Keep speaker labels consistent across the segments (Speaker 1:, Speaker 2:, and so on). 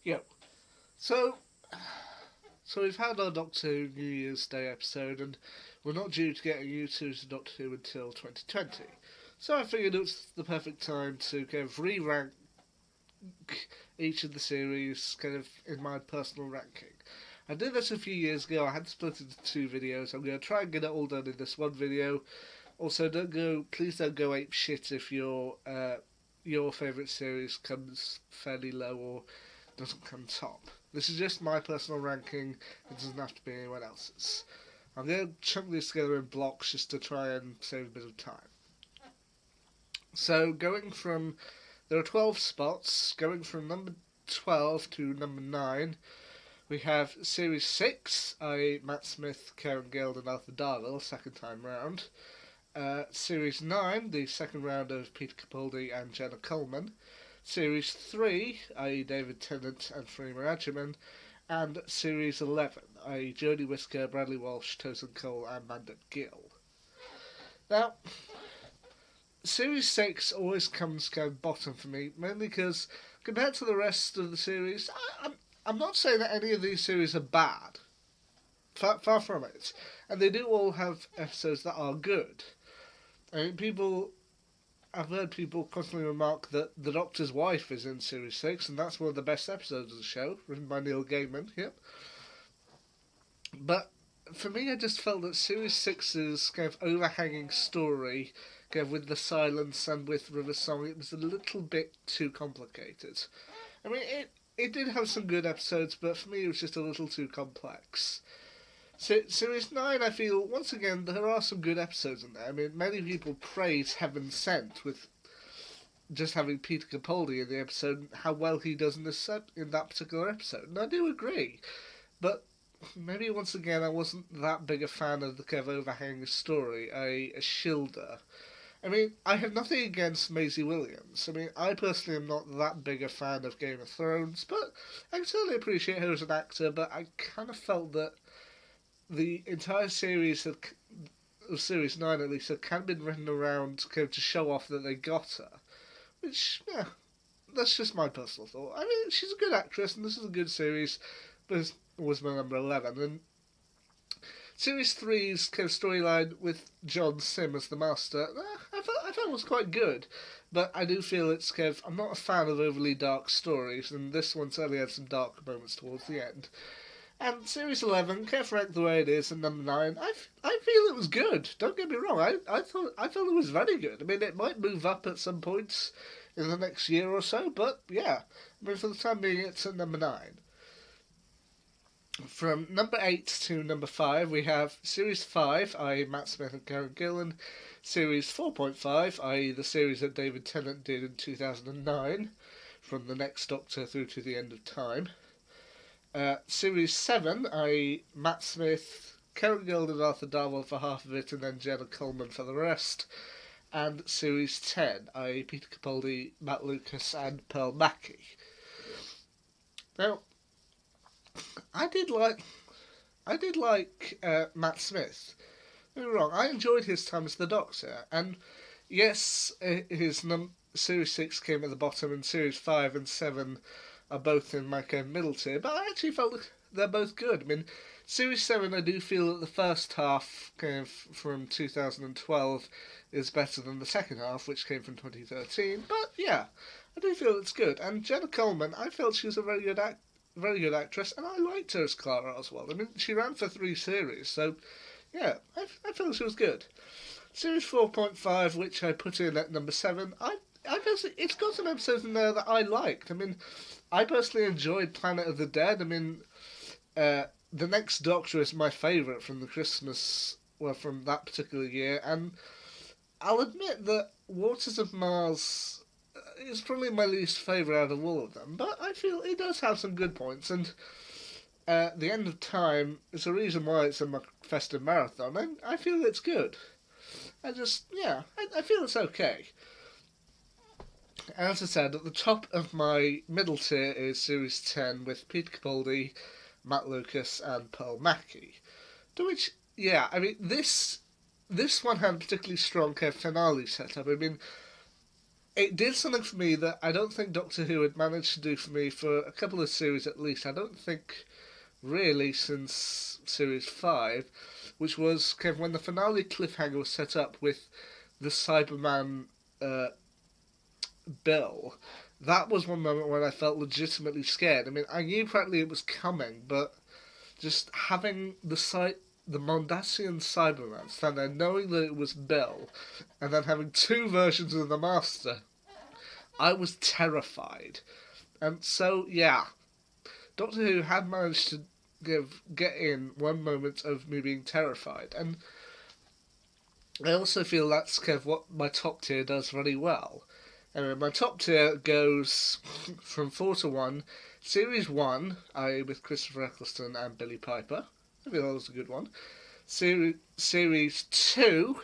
Speaker 1: Yeah. So, so we've had our Doctor Who New Year's Day episode, and we're not due to get a new series of Doctor Who until 2020. So I figured it was the perfect time to kind of re-rank each of the series, kind of in my personal ranking. I did this a few years ago. I had split it into two videos. I'm going to try and get it all done in this one video. Also, please don't go ape shit if your favourite series comes fairly low or doesn't come top. This is just my personal ranking. It doesn't have to be anyone else's. I'm going to chunk these together in blocks just to try and save a bit of time. So, there are 12 spots. Going from number 12 to number 9, we have Series 6, i.e. Matt Smith, Karen Gilde and Arthur Darvill, second time round. Series 9, the second round of Peter Capaldi and Jenna Coleman. Series 3, i.e. David Tennant and Freema Agyeman. And Series 11, i.e. Jodie Whittaker, Bradley Walsh, Tosin Cole and Mandip Gill. Now, Series 6 always comes kind of bottom for me, mainly because compared to the rest of the series, I'm not saying that any of these series are bad. Far from it. And they do all have episodes that are good. I mean, I've heard people constantly remark that The Doctor's Wife is in Series 6, and that's one of the best episodes of the show, written by Neil Gaiman, yep. But for me, I just felt that Series 6's kind of overhanging story, kind of with the silence and with River Song, it was a little bit too complicated. I mean, it did have some good episodes, but for me it was just a little too complex. Series 9, I feel, once again, there are some good episodes in there. I mean, many people praise Heaven Sent with just having Peter Capaldi in the episode and how well he does in that particular episode. And I do agree. But maybe, once again, I wasn't that big a fan of the kind of overhanging story, a Shilda. I mean, I have nothing against Maisie Williams. I mean, I personally am not that big a fan of Game of Thrones, but I can certainly appreciate her as an actor, but I kind of felt that the entire series of Series 9 at least had kind of been written around kind of to show off that they got her. Which, yeah, that's just my personal thought. I mean, she's a good actress and this is a good series, but it was my number 11. And Series 3's kind of storyline with John Sim as the Master, I thought was quite good. But I do feel it's kind of, I'm not a fan of overly dark stories, and this one certainly had some dark moments towards the end. And Series 11, kind of ranked the way it is, and number 9, I feel it was good. Don't get me wrong, I felt it was very good. I mean, it might move up at some points in the next year or so, but yeah. I mean, for the time being, it's at number 9. From number 8 to number 5, we have Series 5, i.e. Matt Smith and Karen Gillan. Series 4.5, i.e. the series that David Tennant did in 2009, from The Next Doctor through to the End of Time. Series 7, i.e. Matt Smith, Karen Gillan and Arthur Darvill for half of it, and then Jenna Coleman for the rest. And Series 10, i.e. Peter Capaldi, Matt Lucas and Pearl Mackie. Now, I did like Matt Smith. Don't get me wrong, I enjoyed his time as the Doctor, and yes, his Series 6 came at the bottom, and Series 5 and 7 are both in my kind of middle tier, but I actually felt they're both good. I mean, Series 7, I do feel that the first half, kind of from 2012, is better than the second half, which came from 2013, but yeah, I do feel it's good. And Jenna Coleman, I felt she was a very good actress, and I liked her as Clara Oswald. I mean, she ran for 3 series, so yeah, I felt she was good. Series 4.5, which I put in at number 7, I personally, it's got some episodes in there that I liked. I mean, I personally enjoyed Planet of the Dead. I mean, The Next Doctor is my favourite from from that particular year, and I'll admit that Waters of Mars is probably my least favourite out of all of them, but I feel it does have some good points, and The End of Time is a reason why it's in my festive marathon, and I feel it's good. I feel it's okay. As I said, at the top of my middle tier is Series 10 with Peter Capaldi, Matt Lucas and Pearl Mackie. To which, yeah, I mean, this one had a particularly strong kind of finale setup. I mean, it did something for me that I don't think Doctor Who had managed to do for me for a couple of series at least. I don't think really since series 5, which was kind of when the finale cliffhanger was set up with the Cyberman uh, Bill. That was one moment when I felt legitimately scared. I mean, I knew practically it was coming, but just having the Mondasian Cyberman stand there knowing that it was Bill, and then having two versions of the Master, I was terrified. And so, yeah, Doctor Who had managed to get in one moment of me being terrified. And I also feel that's kind of what my top tier does very well. Anyway, my top tier goes from 4 to 1. Series 1, i.e. with Christopher Eccleston and Billy Piper. I feel that was a good one. Series 2,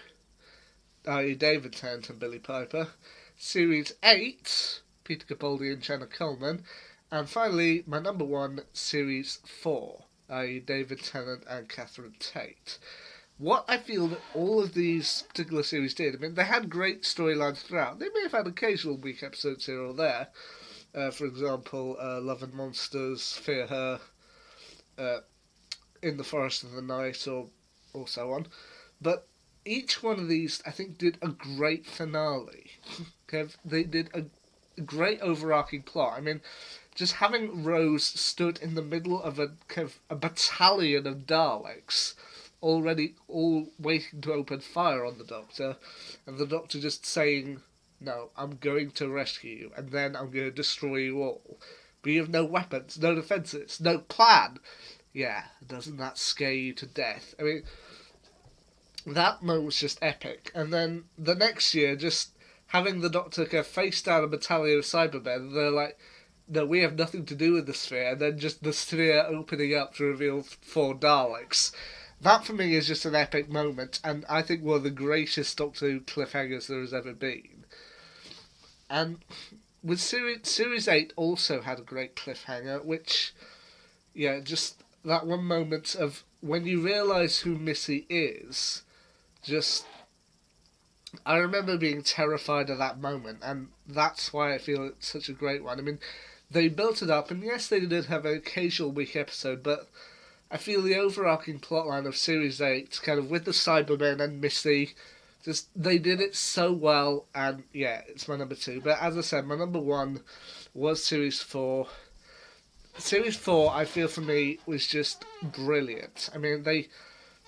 Speaker 1: i.e. David Tennant and Billy Piper. Series 8, Peter Capaldi and Jenna Coleman. And finally, my number 1, Series 4, i.e. David Tennant and Catherine Tate. What I feel that all of these particular series did, I mean, they had great storylines throughout. They may have had occasional weak episodes here or there. For example, Love and Monsters, Fear Her, In the Forest of the Night, or so on. But each one of these, I think, did a great finale. They did a great overarching plot. I mean, just having Rose stood in the middle of a battalion of Daleks, already all waiting to open fire on the Doctor, and the Doctor just saying, "No, I'm going to rescue you, and then I'm going to destroy you all. But you have no weapons, no defences, no plan." Yeah, doesn't that scare you to death? I mean, that moment was just epic. And then the next year, just having the Doctor face down a battalion of Cybermen, they're like, "No, we have nothing to do with the sphere," and then just the sphere opening up to reveal 4 Daleks. That for me is just an epic moment, and I think one of the greatest Doctor Who cliffhangers there has ever been. And with Series 8 also had a great cliffhanger, which, yeah, just that one moment of when you realise who Missy is, just, I remember being terrified of that moment, and that's why I feel it's such a great one. I mean, they built it up, and yes, they did have an occasional weak episode, but I feel the overarching plotline of Series 8, kind of with the Cybermen and Missy, just, they did it so well, and yeah, it's my number 2. But as I said, my number 1 was Series 4. Series 4, I feel for me, was just brilliant. I mean, they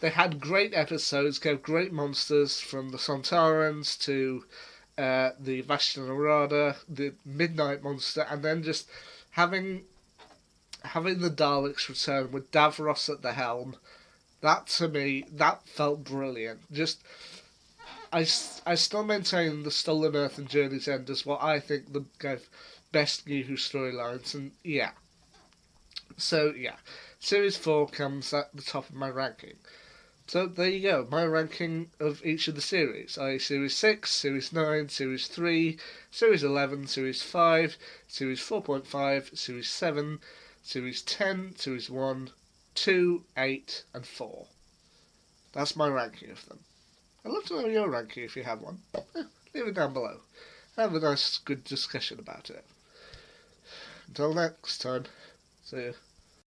Speaker 1: had great episodes, gave great monsters, from the Sontarans to the Vashta Narada, the Midnight Monster, and then just having the Daleks return with Davros at the helm. That, to me, that felt brilliant. Just, I still maintain the Stolen Earth and Journey's End as what I think the best New Who storylines, and yeah. So, yeah, Series 4 comes at the top of my ranking. So there you go, my ranking of each of the series, i.e. Series 6, Series 9, Series 3, Series 11, Series 5, Series 4.5, Series 7, Series 10, Series 1, 2, 8, and 4. That's my ranking of them. I'd love to know your ranking if you have one. Leave it down below. Have a nice, good discussion about it. Until next time, see you.